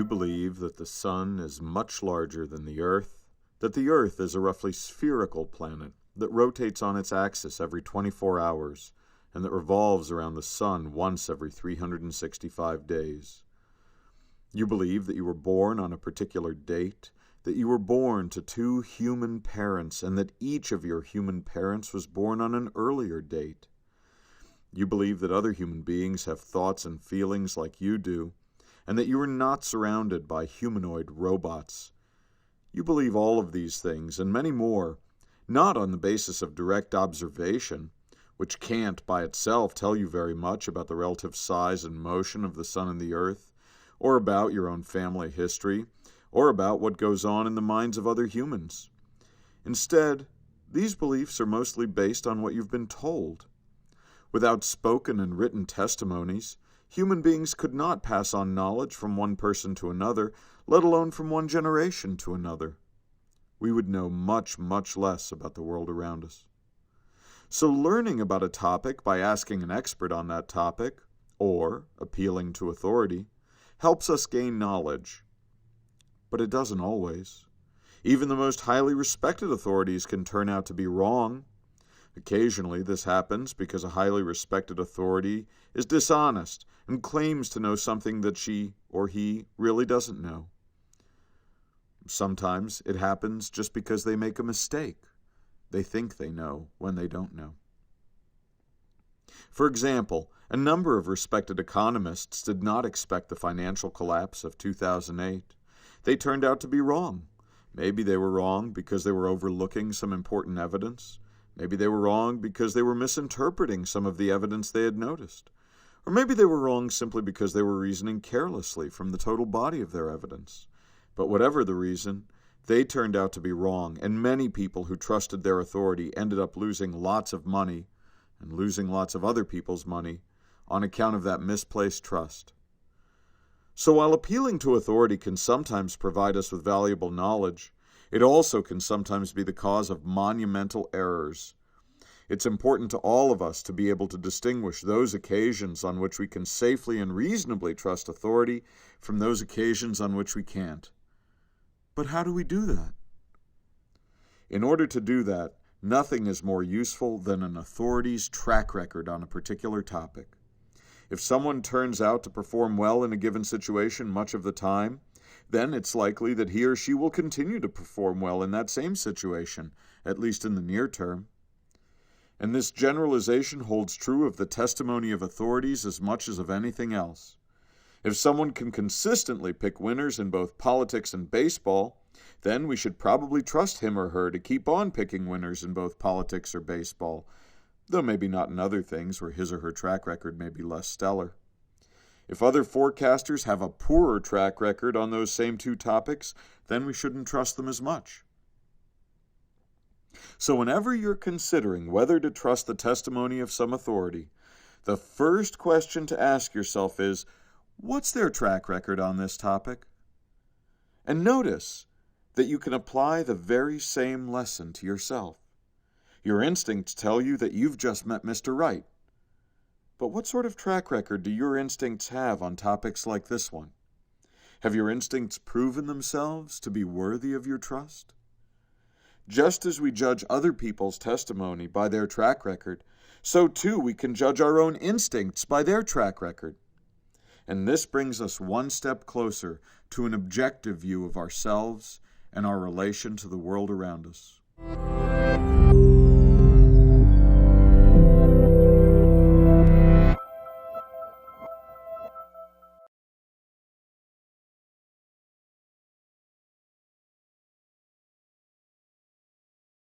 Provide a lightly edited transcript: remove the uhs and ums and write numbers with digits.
believe that the sun is much larger than the earth, that the earth is a roughly spherical planet that rotates on its axis every 24 hours, and that revolves around the sun once every 365 days. You believe that you were born on a particular date, that you were born to two human parents, and that each of your human parents was born on an earlier date. You believe that other human beings have thoughts and feelings like you do, and that you are not surrounded by humanoid robots. You believe all of these things, and many more, not on the basis of direct observation, which can't by itself tell you very much about the relative size and motion of the sun and the earth, or about your own family history, or about what goes on in the minds of other humans. Instead, these beliefs are mostly based on what you've been told. Without spoken and written testimonies, human beings could not pass on knowledge from one person to another, let alone from one generation to another. We would know much, much less about the world around us. So learning about a topic by asking an expert on that topic, or appealing to authority, helps us gain knowledge. But it doesn't always. Even the most highly respected authorities can turn out to be wrong. Occasionally, this happens because a highly respected authority is dishonest and claims to know something that she or he really doesn't know. Sometimes it happens just because they make a mistake. They think they know when they don't know. For example, a number of respected economists did not expect the financial collapse of 2008. They turned out to be wrong. Maybe they were wrong because they were overlooking some important evidence. Maybe they were wrong because they were misinterpreting some of the evidence they had noticed. Or maybe they were wrong simply because they were reasoning carelessly from the total body of their evidence. But whatever the reason, they turned out to be wrong, and many people who trusted their authority ended up losing lots of money and losing lots of other people's money on account of that misplaced trust. So while appealing to authority can sometimes provide us with valuable knowledge, it also can sometimes be the cause of monumental errors. It's important to all of us to be able to distinguish those occasions on which we can safely and reasonably trust authority from those occasions on which we can't. But how do we do that? In order to do that, nothing is more useful than an authority's track record on a particular topic. If someone turns out to perform well in a given situation much of the time, then it's likely that he or she will continue to perform well in that same situation, at least in the near term. And this generalization holds true of the testimony of authorities as much as of anything else. If someone can consistently pick winners in both politics and baseball, then we should probably trust him or her to keep on picking winners in both politics or baseball, though maybe not in other things where his or her track record may be less stellar. If other forecasters have a poorer track record on those same two topics, then we shouldn't trust them as much. So whenever you're considering whether to trust the testimony of some authority, the first question to ask yourself is, what's their track record on this topic? And notice that you can apply the very same lesson to yourself. Your instincts tell you that you've just met Mr. Right. But what sort of track record do your instincts have on topics like this one? Have your instincts proven themselves to be worthy of your trust? Just as we judge other people's testimony by their track record, so too we can judge our own instincts by their track record. And this brings us one step closer to an objective view of ourselves and our relation to the world around us.